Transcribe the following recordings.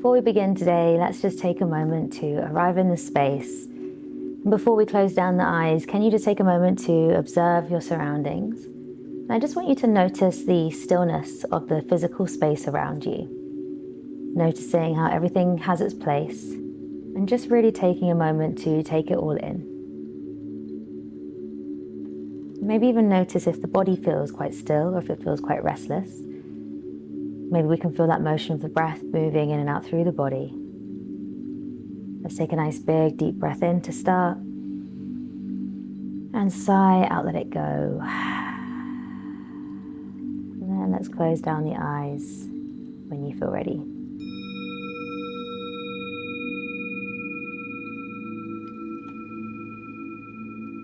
Before we begin today, let's just take a moment to arrive in the space. And before we close down the eyes, can you just take a moment to observe your surroundings? And I just want you to notice the stillness of the physical space around you. Noticing how everything has its place, and just really taking a moment to take it all in. Maybe even notice if the body feels quite still or if it feels quite restless. Maybe we can feel that motion of the breath moving in and out through the body. Let's take a nice big deep breath in to start. And sigh out, let it go. And then let's close down the eyes when you feel ready.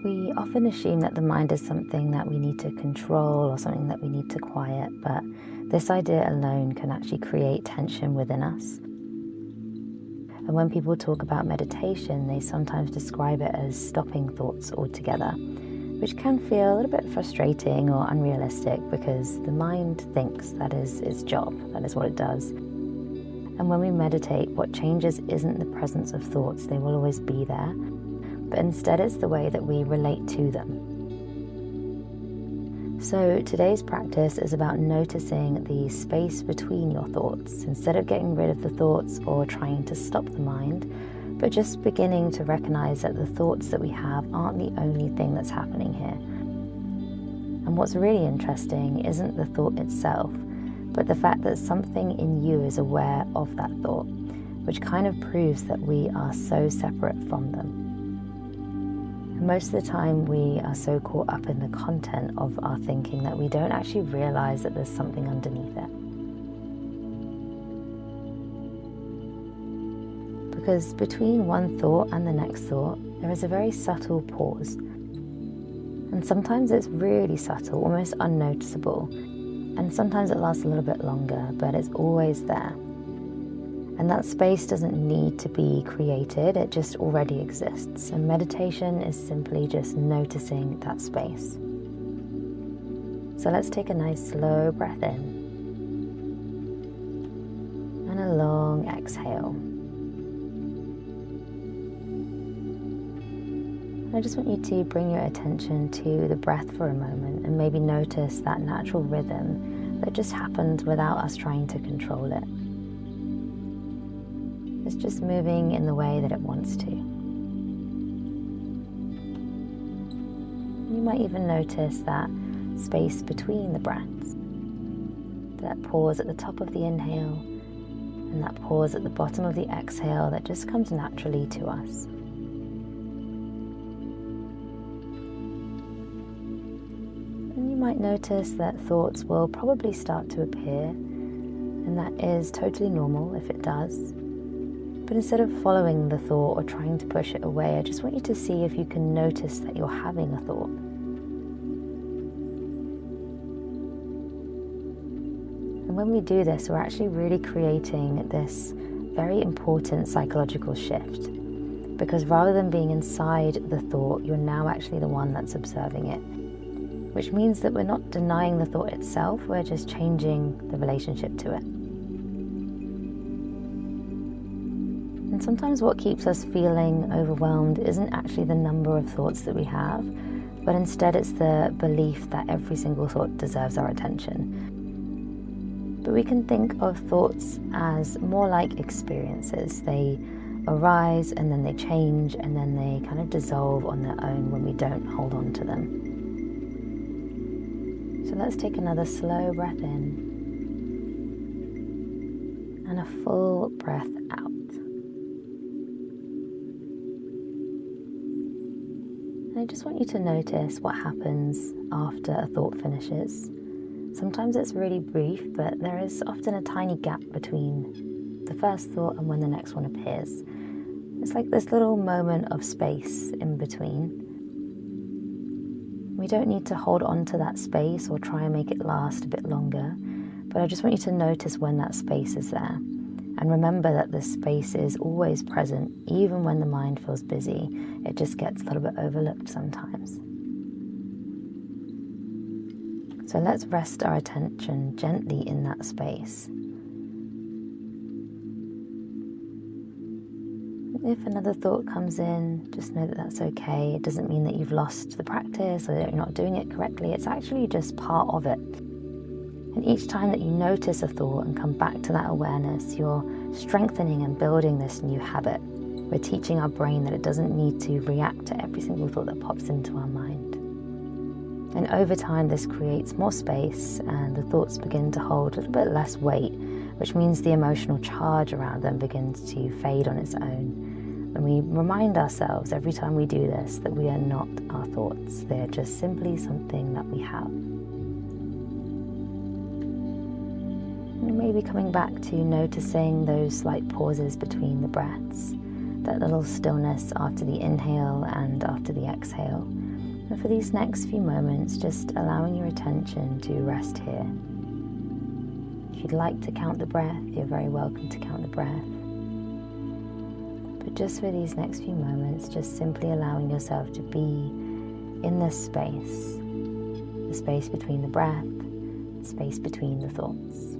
We often assume that the mind is something that we need to control or something that we need to quiet, but this idea alone can actually create tension within us. And when people talk about meditation, they sometimes describe it as stopping thoughts altogether, which can feel a little bit frustrating or unrealistic because the mind thinks that is its job, that is what it does. And when we meditate, what changes isn't the presence of thoughts, they will always be there. But instead it's the way that we relate to them. So today's practice is about noticing the space between your thoughts, instead of getting rid of the thoughts or trying to stop the mind, but just beginning to recognize that the thoughts that we have aren't the only thing that's happening here. And what's really interesting isn't the thought itself, but the fact that something in you is aware of that thought, which kind of proves that we are so separate from them. Most of the time we are so caught up in the content of our thinking that we don't actually realize that there's something underneath it. Because between one thought and the next thought, there is a very subtle pause. And sometimes it's really subtle, almost unnoticeable. And sometimes it lasts a little bit longer, but it's always there. And that space doesn't need to be created, it just already exists. And meditation is simply just noticing that space. So let's take a nice slow breath in. And a long exhale. I just want you to bring your attention to the breath for a moment and maybe notice that natural rhythm that just happens without us trying to control it. It's just moving in the way that it wants to. You might even notice that space between the breaths, that pause at the top of the inhale and that pause at the bottom of the exhale that just comes naturally to us. And you might notice that thoughts will probably start to appear, and that is totally normal if it does. But instead of following the thought or trying to push it away, I just want you to see if you can notice that you're having a thought. And when we do this, we're actually really creating this very important psychological shift. Because rather than being inside the thought, you're now actually the one that's observing it. Which means that we're not denying the thought itself, we're just changing the relationship to it. And sometimes what keeps us feeling overwhelmed isn't actually the number of thoughts that we have, but instead it's the belief that every single thought deserves our attention. But we can think of thoughts as more like experiences. They arise and then they change and then they kind of dissolve on their own when we don't hold on to them. So let's take another slow breath in and a full breath out. I just want you to notice what happens after a thought finishes. Sometimes it's really brief, but there is often a tiny gap between the first thought and when the next one appears. It's like this little moment of space in between. We don't need to hold on to that space or try and make it last a bit longer, but I just want you to notice when that space is there. And remember that this space is always present, even when the mind feels busy. It just gets a little bit overlooked sometimes. So let's rest our attention gently in that space. If another thought comes in, just know that that's okay. It doesn't mean that you've lost the practice or that you're not doing it correctly. It's actually just part of it. And each time that you notice a thought and come back to that awareness, you're strengthening and building this new habit. We're teaching our brain that it doesn't need to react to every single thought that pops into our mind. And over time, this creates more space and the thoughts begin to hold a little bit less weight, which means the emotional charge around them begins to fade on its own. And we remind ourselves every time we do this that we are not our thoughts. They're just simply something that we have. And maybe coming back to noticing those slight pauses between the breaths, that little stillness after the inhale and after the exhale. And for these next few moments, just allowing your attention to rest here. If you'd like to count the breath, you're very welcome to count the breath. But just for these next few moments, just simply allowing yourself to be in this space. The space between the breath, the space between the thoughts.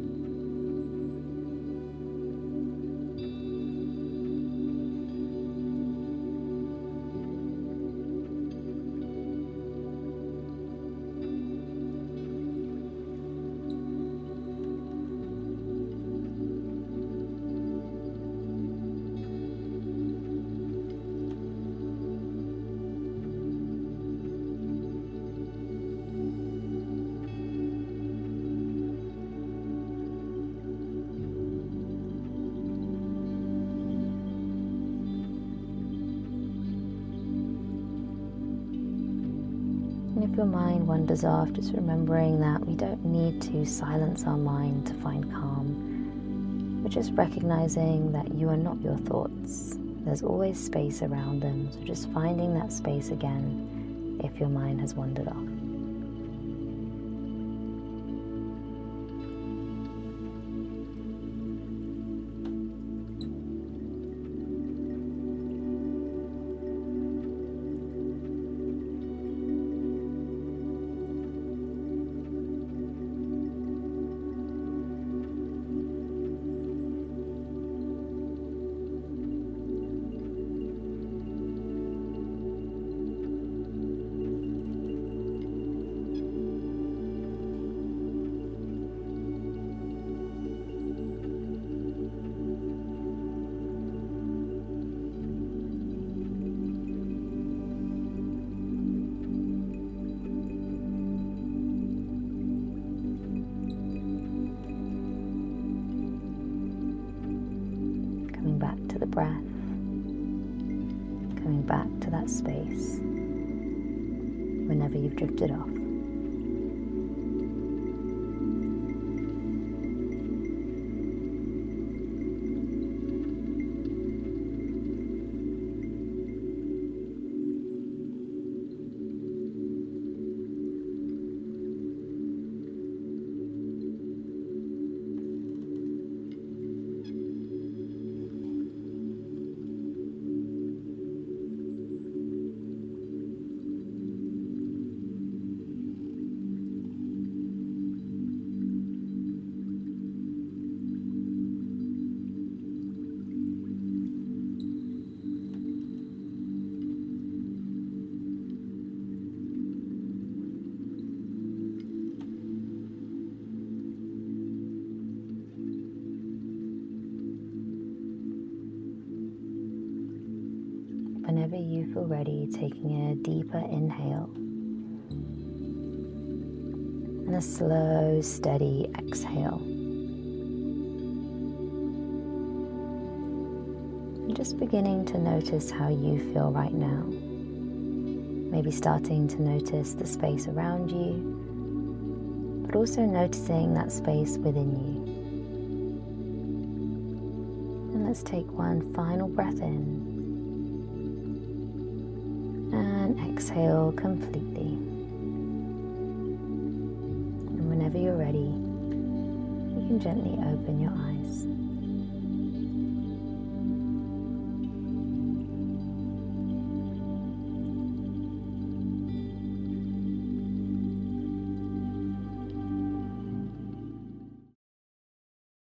And if your mind wanders off, just remembering that we don't need to silence our mind to find calm. We're just recognizing that you are not your thoughts. There's always space around them, so just finding that space again if your mind has wandered off. Coming back to the breath, coming back to that space whenever you've drifted off. Whenever you feel ready, taking a deeper inhale and a slow, steady exhale. And just beginning to notice how you feel right now. Maybe starting to notice the space around you, but also noticing that space within you. And let's take one final breath in. And exhale completely. And whenever you're ready, you can gently open your eyes.